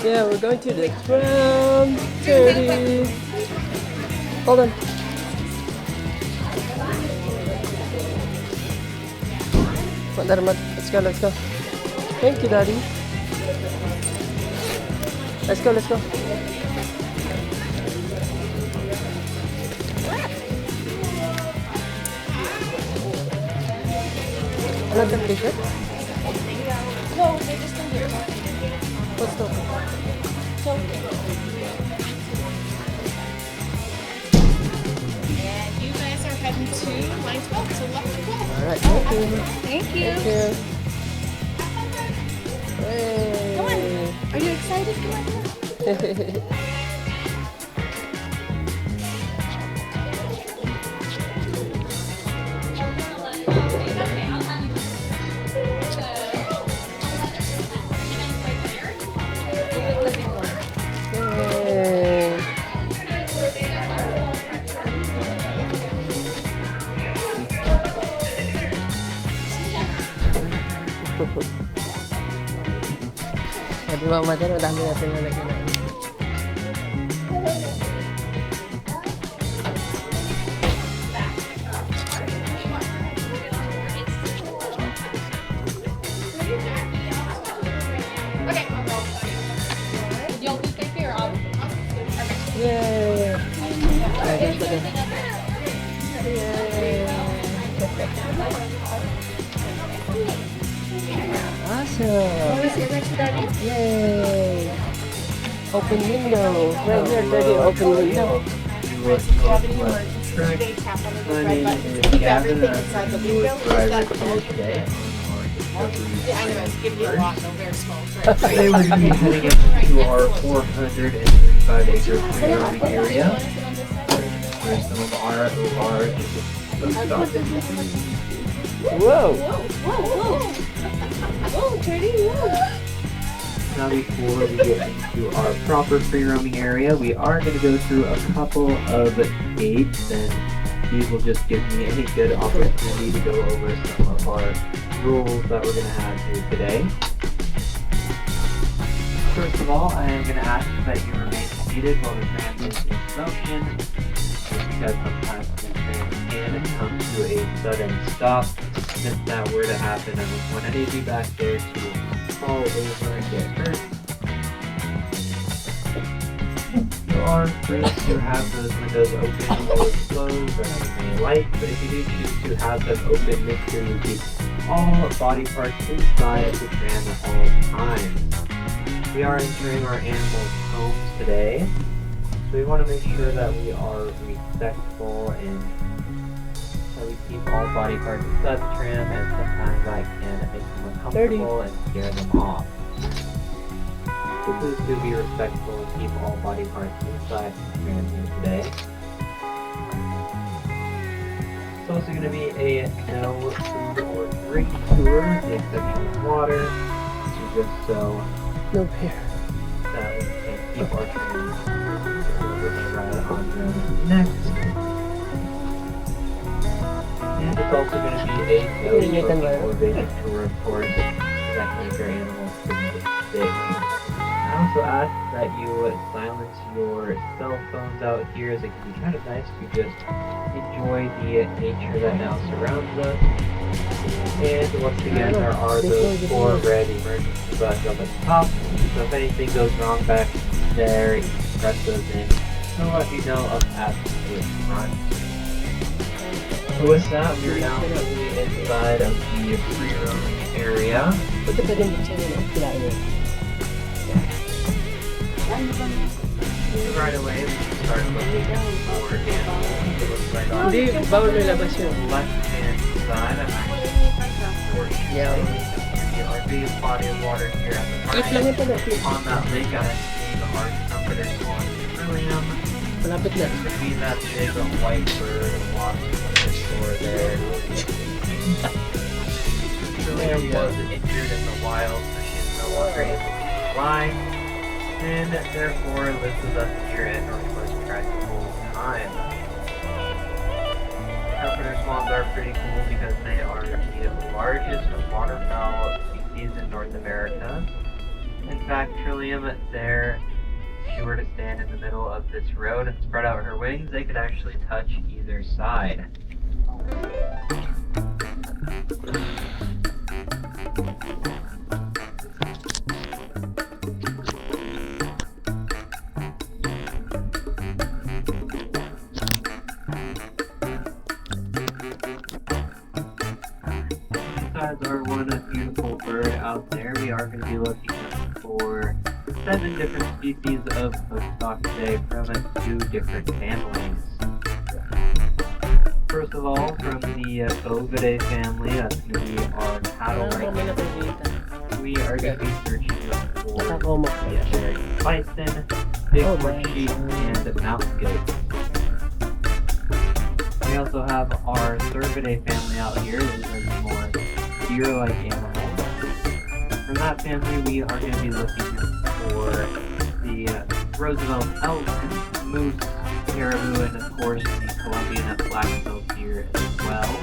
Yeah, we're going to the tram. 30. Hold on. Let's go, let's go. Thank you, Daddy. Let's go, let's go. Another t-shirt? No, they just come here. What's that? And you guys are heading to line 12, so left to 12. Alright, thank you. Thank you. Thank you. Hey. Come on. Are you excited? Come on. Yay. Di ba madyan, madami natin nalagyan. Okay. You'll be take care of. Yay! Lagyan ko din. Yay! Awesome! Yay! Open window. Right here, Daddy, open window. If you have any emergency, they tap on the red button to keep everything inside the window. Yeah, I know, it's giving you a lot, though, very small. Today we're going to be heading into our 435-acre free-roaming area, where some of our large livestock. Whoa! Whoa, Teddy, whoa. Now before we get into our proper free-roaming area, we are going to go through a couple of gates, and these will just give me a good opportunity to go over some of our rules that we're going to have here today. First of all, I am going to ask that you remain seated while the tram is in motion, because sometimes the tram can come to a sudden stop. If that were to happen, I would want any of you back there to fall over and get hurt. You are free to have those windows open or closed as you may like, but if you do choose to have them open, make sure you keep all body parts inside of the tram at all times. We are entering our animals' homes today, so we want to make sure that we are respectful and that we keep all body parts inside the tram, and sometimes that can make them uncomfortable and scare them off. So please do be respectful and keep all body parts inside the tram here today. It's also going to be a no food or drink tour, with the exception of water, just so No beer. that we can keep our trains moving right on the next. And it's also going to be a no smoking or vaping tour, of course, so that can make our animals pretty sick. I also ask that you silence your cell phones out here, as it can be kind of nice to just enjoy the nature that now surrounds us. And once again, there are those 4 red emergency buttons up at the top, so if anything goes wrong back there, you can press those in. They'll let you know of absolute front. So with that, we're now fully inside of the free roaming area. Ito pwede mo siya yun, kilain mo. Right away, we can start looking for animals. It looks like on Hindi, bawal may labas yun. the left-hand side, I'm actually Yeah. the RV body of water here at the Clip lang front. ito na, clip. On that lake, I'm seeing the large trumpeter swan trillium. Malapit na. Between that big white bird walking on the shore there. Trillium was injured in the wild, so she is no longer able to fly, and therefore lives with us here at Northwest Track full time. Trumpeter swans are pretty cool because they are the largest waterfowl species in North America. In fact, Trillium, there, if she were to stand in the middle of this road and spread out her wings, they could actually touch either side. Besides our one beautiful bird out there, we are going to be looking for 7 different species of hoofstock today from 2 different families. First of all, from the Ovidae family, that's going to be our cattle-like. We are going to be searching for the American bison, bigfoot sheep, and mountain goats. We also have our Cervidae family out here. These are the more deer-like animals. From that family, we are going to be looking for the Roosevelt elk, moose, caribou, and of course the Columbian black-tailed deer as well.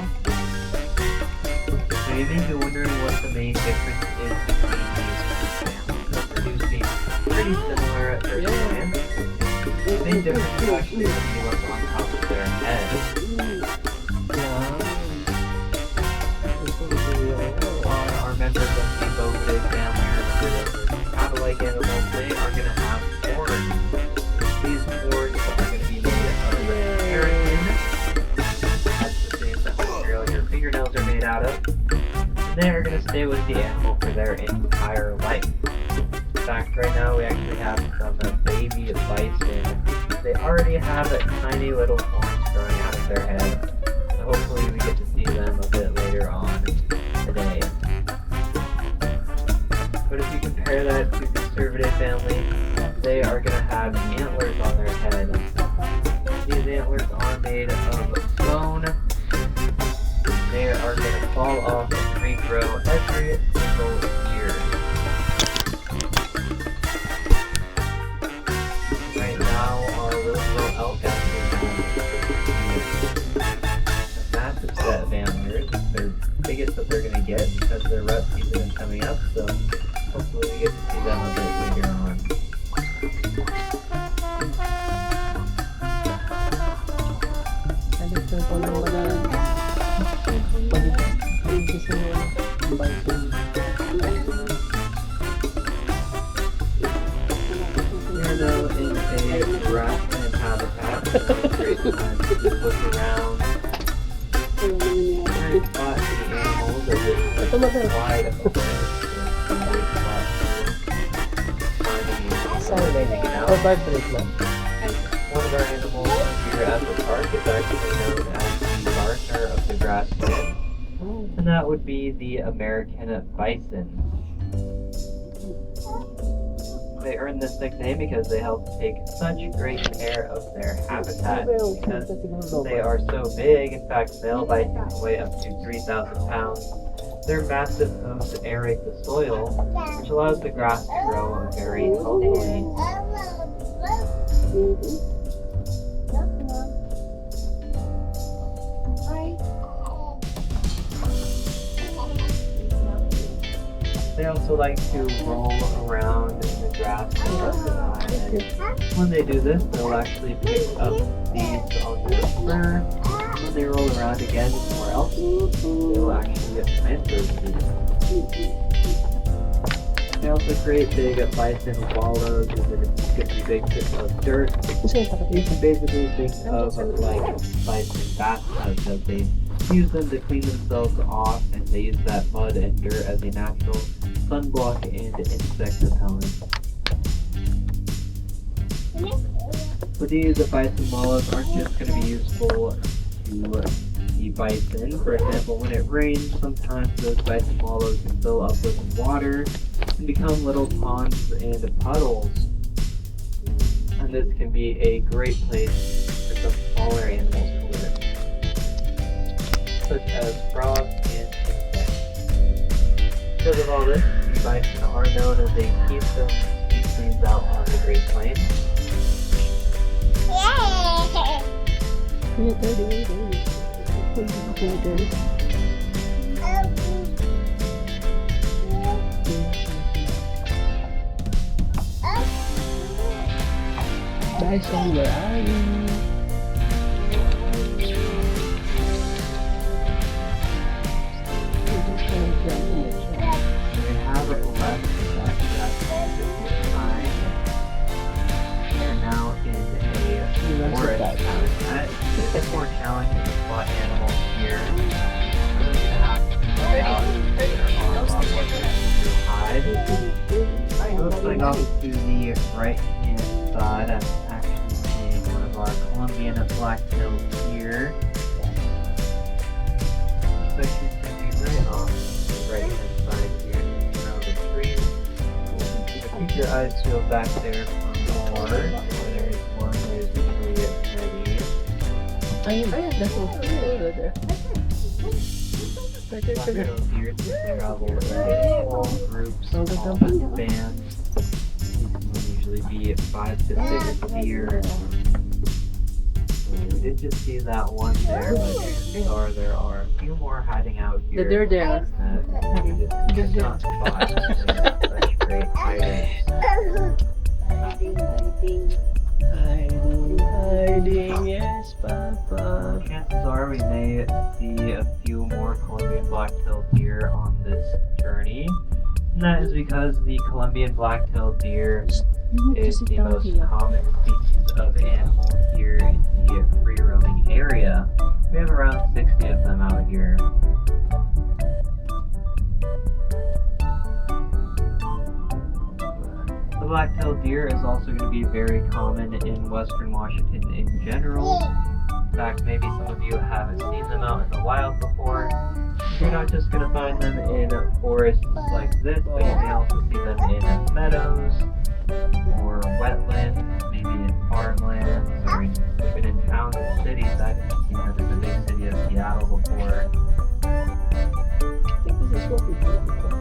Now you may be wondering what the main difference is between these 2 families. They do seem pretty similar at first glance. The main difference is actually when you look on top of their head. Our members of the Ovidae family, or cattle-like animals, they are going to have horns. These horns are going to be made of keratin. That's the same that your fingernails are made out of. And they are going to stay with the animal for their entire life. In fact, right now we actually have some baby bison. They already have tiny little horns growing out of their head. So hopefully we get to see them a bit later on today. But if you compare that to the Cervidae family, they are going to have antlers on their head. These antlers are made of bone. They are going to fall off and regrow every single year. Right now, our Roosevelt elk actually has a massive set of antlers. It's their biggest that they're going to get because their rut season is coming up, so hopefully we get to see them a bit later on. We're now in a grassland habitat. Great time to just look around. Very spot the animals as it's wide open. One of our animals here at the park is actually known as the gardener of the grassland, and that would be the American bison. They earned this nickname because they help take such great care of their habitat because they are so big. In fact, male bison can weigh up to 3,000 pounds. Their massive hooves aerate the soil, which allows the grass to grow very healthily. They also like to roll around in the grass most of the time, and when they do this, they'll actually pick up seeds on their fur. When they roll around again somewhere else, they will actually plant those seeds. They also create big bison wallows, and then it's going to be big bits of dirt. You can basically think of like bison bathtubs, as they use them to clean themselves off, and they use that mud and dirt as a natural sunblock and insect repellent. But these bison wallows aren't just going to be useful to the bison. For example, when it rains, sometimes those bison wallows can fill up with water and become little ponds and puddles. And this can be a great place for some smaller animals to live, such as frogs and insects. Because of all this, the bison are known as a keystone species out on the Great Plains. Bison, where are you? We have a left time. We're now in a forest habitat. It's a bit more challenging to spot animals here. We're really gonna have to find out if there are a lot more places to hide. It looks like off to the right hand side, I'm actually seeing one of our Colombian black-tailed deer. Looks like she's gonna be right off the right hand side here around the tree. So keep your eyes peeled back there for more. There's one, there's usually ready. That's what's over there. Black-tailed deer travel in small groups, small bands. These can usually be 5 to 6 deer. We did just see that one there, but there are a few more hiding out here. They're there. That we just did not spot. They're such great hiders. Hiding, yes, Papa. Chances are we may see a few more Colombian black-tailed deer on this journey. And that is because the Colombian black-tailed deer is the most common species of animal here in the free-roaming area. We have around 60 of them out here. The black-tailed deer is also going to be very common in Western Washington in general. In fact, maybe some of you haven't seen them out in the wild before. You're not just going to find them in forests like this, but you may also see them in meadows or wetlands, maybe in farmlands, or even in towns and cities. I've seen them in the big city of Seattle before. I think this is what we do before.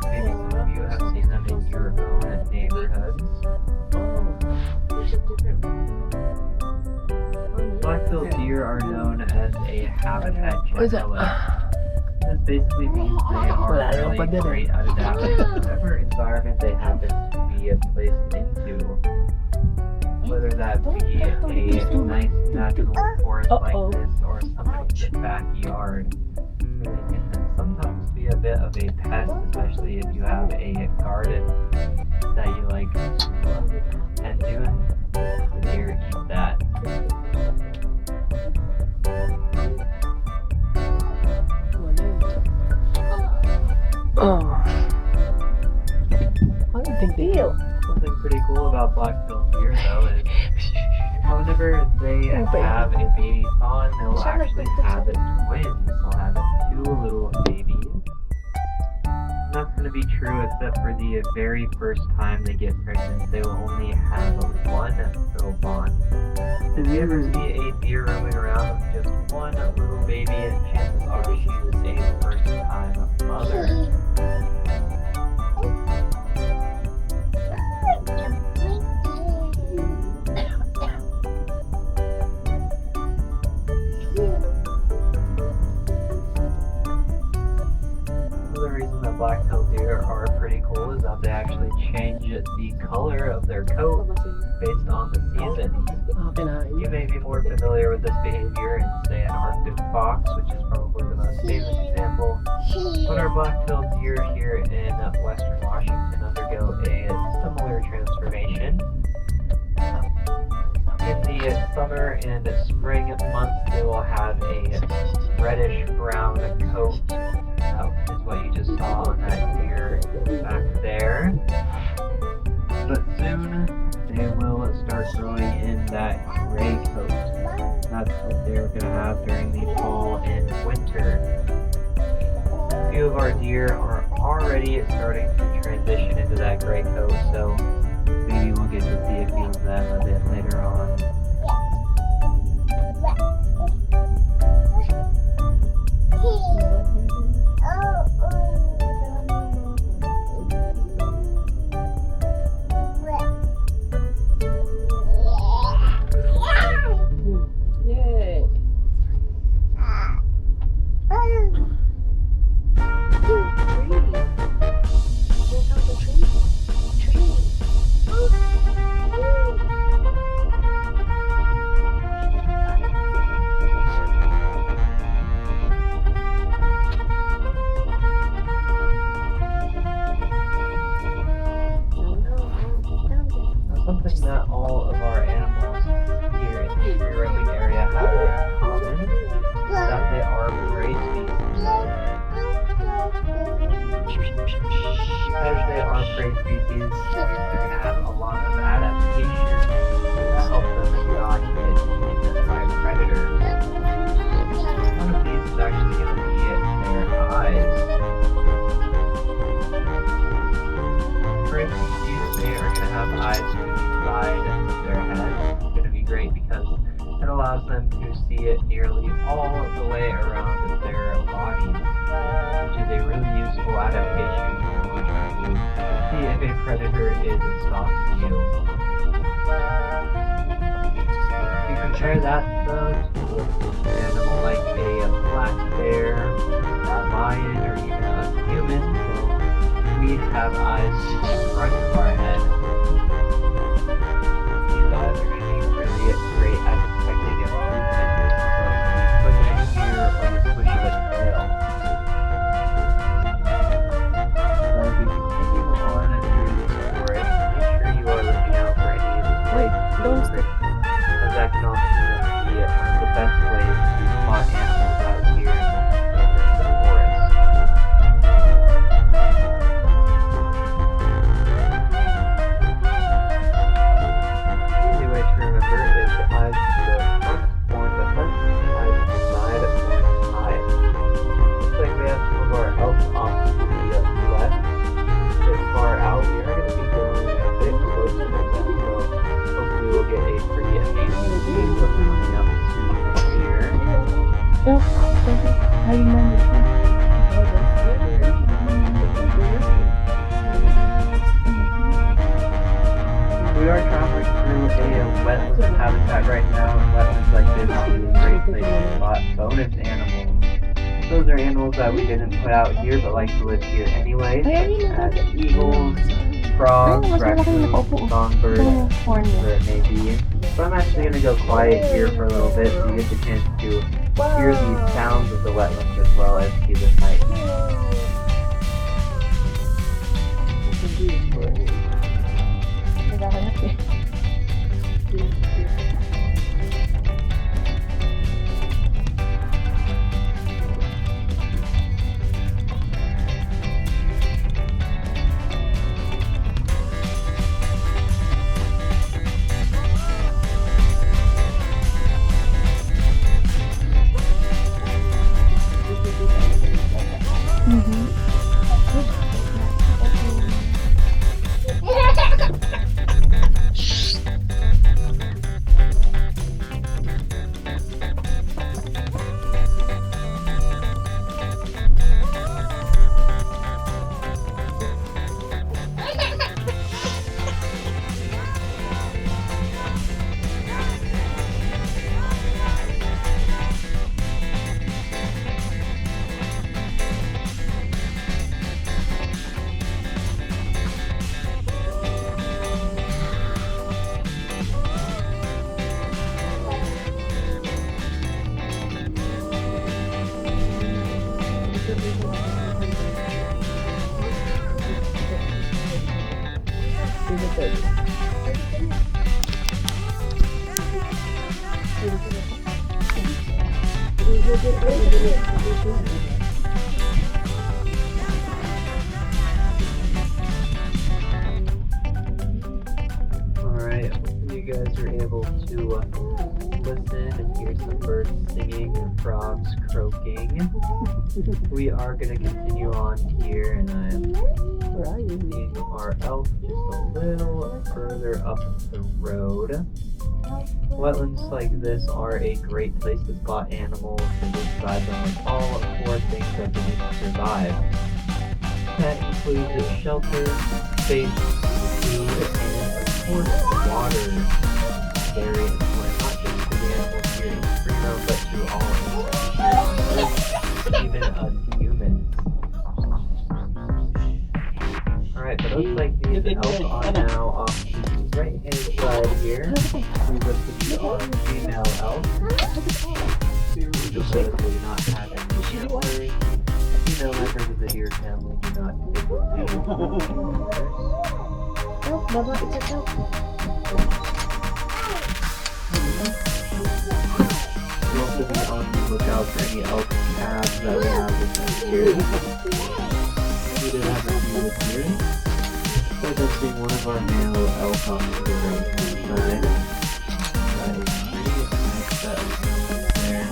Maybe some of you have seen them in your own neighborhoods. Black-tailed deer are known as a habitat generalist. This basically means they are really great at adapting to whatever environment they happen to be placed into. Whether that be a nice natural forest like this or somebody's backyard. They can sometimes be a bit of a pest, especially if you have a garden that you like and doing the deer eat that. Oh. I don't think they do. Something pretty cool about black-tailed deer though is whenever they have a baby fawn, they'll actually have twins. They'll have 2 little babies. And that's going to be true except for the very first time they get pregnant. They will only have 1 little fawn. Did you ever see a deer roaming around with just 1 little baby, and chances are she's a first-time mother. Another reason that black-tailed deer are pretty cool is that they actually change the color of their coat based on the season. You may be more familiar with this behavior in, say, an Arctic fox, which is probably the most famous example. But our black-tailed deer here in Western Washington undergo a similar transformation. In the summer and spring months, they will have a reddish-brown coat. That is what you just saw on that deer back there. But soon, they will start growing in that gray coat. That's what they're going to have during the fall and winter. A few of our deer are already starting to transition into that gray coat, so maybe we'll get to see a few of them a bit later on. Yay. something that all of our animals here in the free roaming area have in common is that they are prey species. Because they are prey species, they're going to have a lot of adaptations to help them not get eaten by predators. One of these is actually going to be their eyes. Prey species, they are going to have eyes to the side of their head. It's going to be great because it allows them to see it nearly all the way around their body, which is a really useful adaptation to see if a predator is stalking you. If you compare that though to an animal like a black bear, a lion, or even a human, well, we have eyes to the front of our head. These eyes are going to be really great at detecting movement, so whether it's here or the swish of a tail. So if you continue on through the story, make sure you are looking out for any of the light movement, as that can often be one of the best ways to spot animals out here in the forest. Easy way to remember is the eyes to the front or the front, eyes to the side or the side. Looks like we have some of our elk off to the left. A bit far out, we are going to be going a bit closer to them, so hopefully we'll get a pretty amazing view of coming up to here. Oh, how you remember? We are traveling through a wetland habitat right now, and wetlands like this is a great place to spot bonus animals. Those are animals that we didn't put out here, but like to live here anyway, such as eagles, frogs, raccoons, songbirds, whatever it may be. So I'm actually going to go quiet here for a little bit so you get the chance to hear the sounds of the wetlands as well as see the sights. Alright, hopefully you guys are able to listen and hear some birds singing and frogs croaking. We are going to continue on here, and I'm seeing our elk just a little further up the road. Wetlands like this are a great place to spot animals and describe them with all four things that they need to survive. That includes shelter, space, food, and of course water. Very important, not just for the animals here in Primo, but to all animals here on Earth, even us humans. Alright, but it looks like these elk are now off to the right hand side here. We look to see our female elk. Just so that they do not have any antlers. Female members of the deer family do not typically have antlers. Baba, it's a You'll also be on the lookout for any elk calves that we have with us here. We did have a few with here. Start by seeing one of our male elk off to the right hand side. That is pretty nice set of animals there.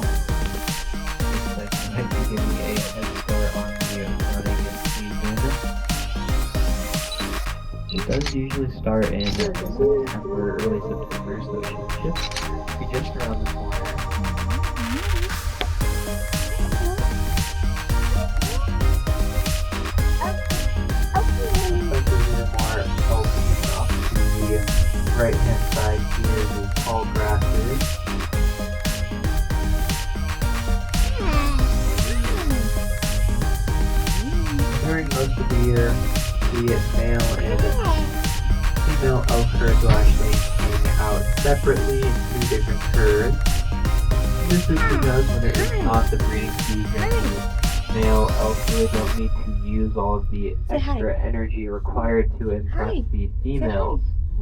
Looks like you might be getting a head start on the running season. It does usually start in September, early September, so it should just be just around the corner. Right hand side here is tall grasses. During most of the year, the male and female elk herds will actually hang out separately in two different herds. This is because when it is not the breeding season, the male elk really don't need to use all of the extra energy required to impress the females.